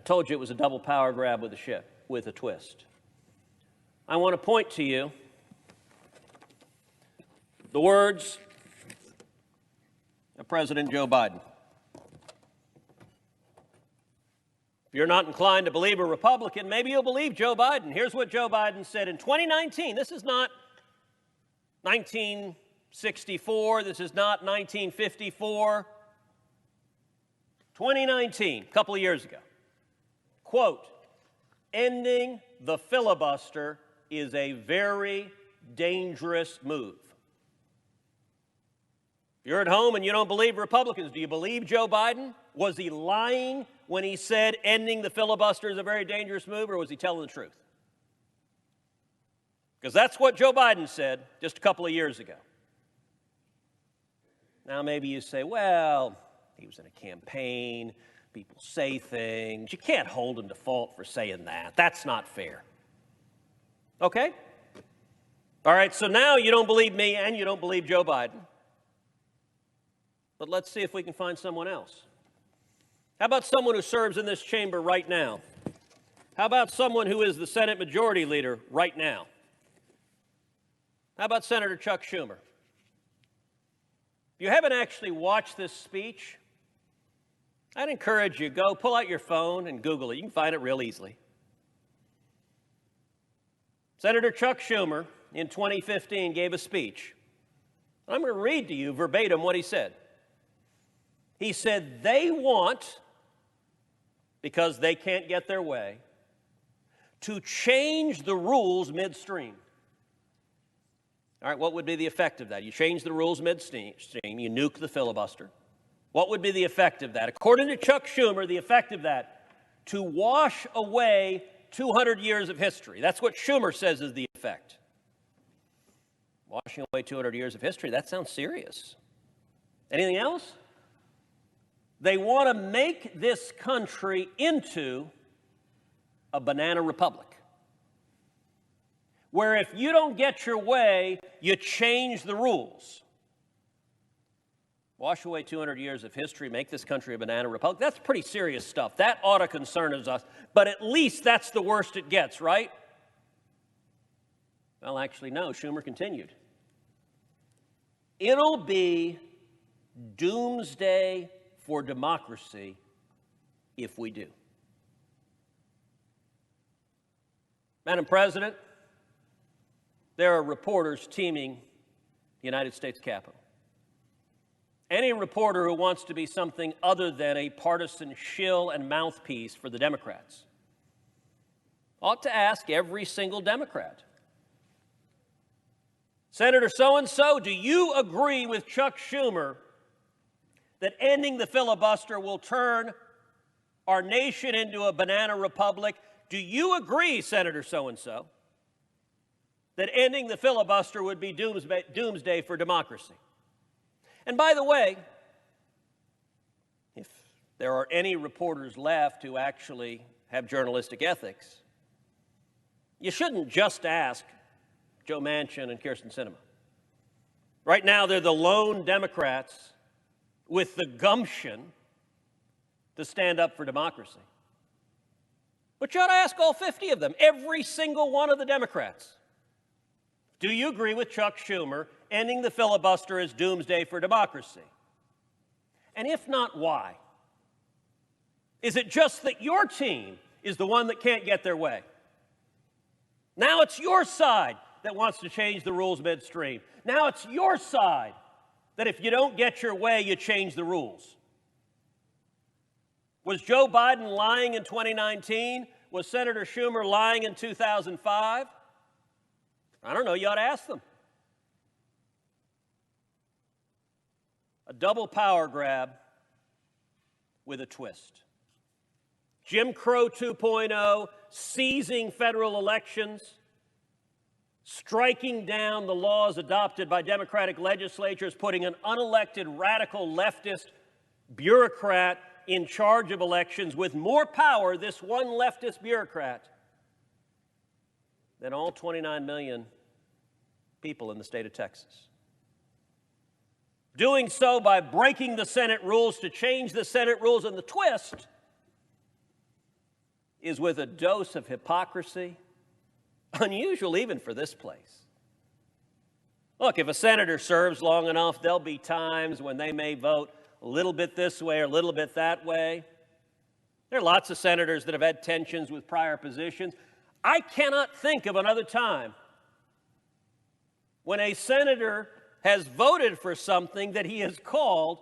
Told you it was a double power grab with a twist. I want to point to you the words of President Joe Biden. If you're not inclined to believe a Republican, maybe you'll believe Joe Biden. Here's what Joe Biden said in 2019. This is not 1964. This is not 1954. 2019, a couple of years ago. Quote, ending the filibuster is a very dangerous move. If you're at home and you don't believe Republicans, do you believe Joe Biden? Was he lying when he said ending the filibuster is a very dangerous move, or was he telling the truth? Because that's what Joe Biden said just a couple of years ago. Now maybe you say, well, he was in a campaign, people say things. You can't hold him to fault for saying that. That's not fair. Okay? All right, so now you don't believe me and you don't believe Joe Biden. But let's see if we can find someone else. How about someone who serves in this chamber right now? How about someone who is the Senate Majority Leader right now? How about Senator Chuck Schumer? If you haven't actually watched this speech, I'd encourage you, go pull out your phone and Google it. You can find it real easily. Senator Chuck Schumer in 2015 gave a speech. I'm going to read to you verbatim what he said. He said, they want, because they can't get their way, to change the rules midstream. All right, what would be the effect of that? You change the rules midstream, you nuke the filibuster. What would be the effect of that? According to Chuck Schumer, the effect of that, to wash away 200 years of history. That's what Schumer says is the effect. Washing away 200 years of history, that sounds serious. Anything else? They want to make this country into a banana republic, where if you don't get your way, you change the rules. Wash away 200 years of history, make this country a banana republic. That's pretty serious stuff. That ought to concern us. But at least that's the worst it gets, right? Well, actually, no. Schumer continued. It'll be doomsday for democracy if we do. Madam President, there are reporters teeming the United States Capitol. Any reporter who wants to be something other than a partisan shill and mouthpiece for the Democrats ought to ask every single Democrat, Senator so-and-so, do you agree with Chuck Schumer that ending the filibuster will turn our nation into a banana republic? Do you agree, Senator so-and-so, that ending the filibuster would be doomsday for democracy? And by the way, if there are any reporters left who actually have journalistic ethics, you shouldn't just ask Joe Manchin and Kyrsten Sinema. Right now, they're the lone Democrats with the gumption to stand up for democracy. But you ought to ask all 50 of them, every single one of the Democrats. Do you agree with Chuck Schumer ending the filibuster is doomsday for democracy? And if not, why? Is it just that your team is the one that can't get their way? Now it's your side that wants to change the rules midstream. Now it's your side that if you don't get your way, you change the rules. Was Joe Biden lying in 2019? Was Senator Schumer lying in 2005? I don't know, you ought to ask them. A double power grab with a twist. Jim Crow 2.0, seizing federal elections, striking down the laws adopted by Democratic legislatures, putting an unelected radical leftist bureaucrat in charge of elections with more power, this one leftist bureaucrat, than all 29 million people in the state of Texas. Doing so by breaking the Senate rules to change the Senate rules, and the twist is with a dose of hypocrisy unusual even for this place. Look, if a senator serves long enough, there'll be times when they may vote a little bit this way or a little bit that way. There are lots of senators that have had tensions with prior positions. I cannot think of another time when a senator has voted for something that he has called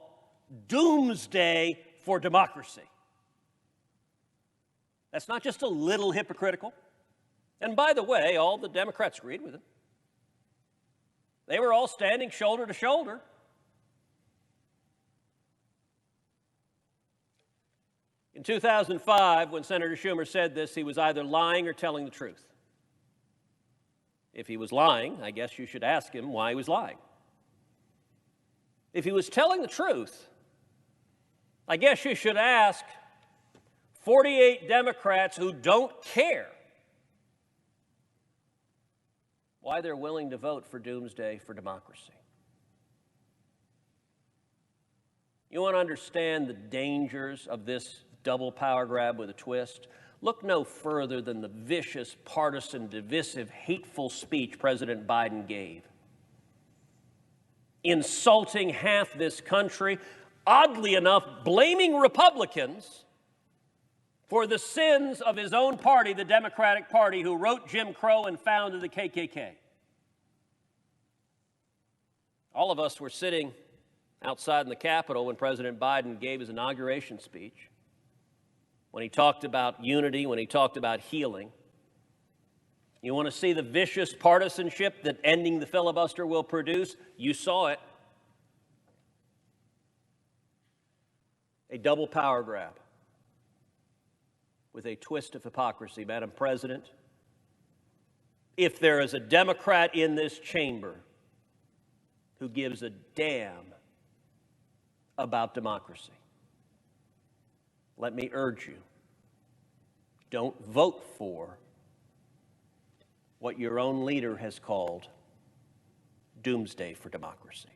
doomsday for democracy. That's not just a little hypocritical. And by the way, all the Democrats agreed with him. They were all standing shoulder to shoulder. In 2005, when Senator Schumer said this, he was either lying or telling the truth. If he was lying, I guess you should ask him why he was lying. If he was telling the truth, I guess you should ask 48 Democrats who don't care why they're willing to vote for doomsday for democracy. You want to understand the dangers of this double power grab with a twist? Look no further than the vicious, partisan, divisive, hateful speech President Biden gave, insulting half this country, oddly enough, blaming Republicans for the sins of his own party, the Democratic Party, who wrote Jim Crow and founded the KKK. All of us were sitting outside in the Capitol when President Biden gave his inauguration speech, when he talked about unity, when he talked about healing. You want to see the vicious partisanship that ending the filibuster will produce? You saw it. A double power grab with a twist of hypocrisy. Madam President, if there is a Democrat in this chamber who gives a damn about democracy, let me urge you, don't vote for what your own leader has called doomsday for democracy.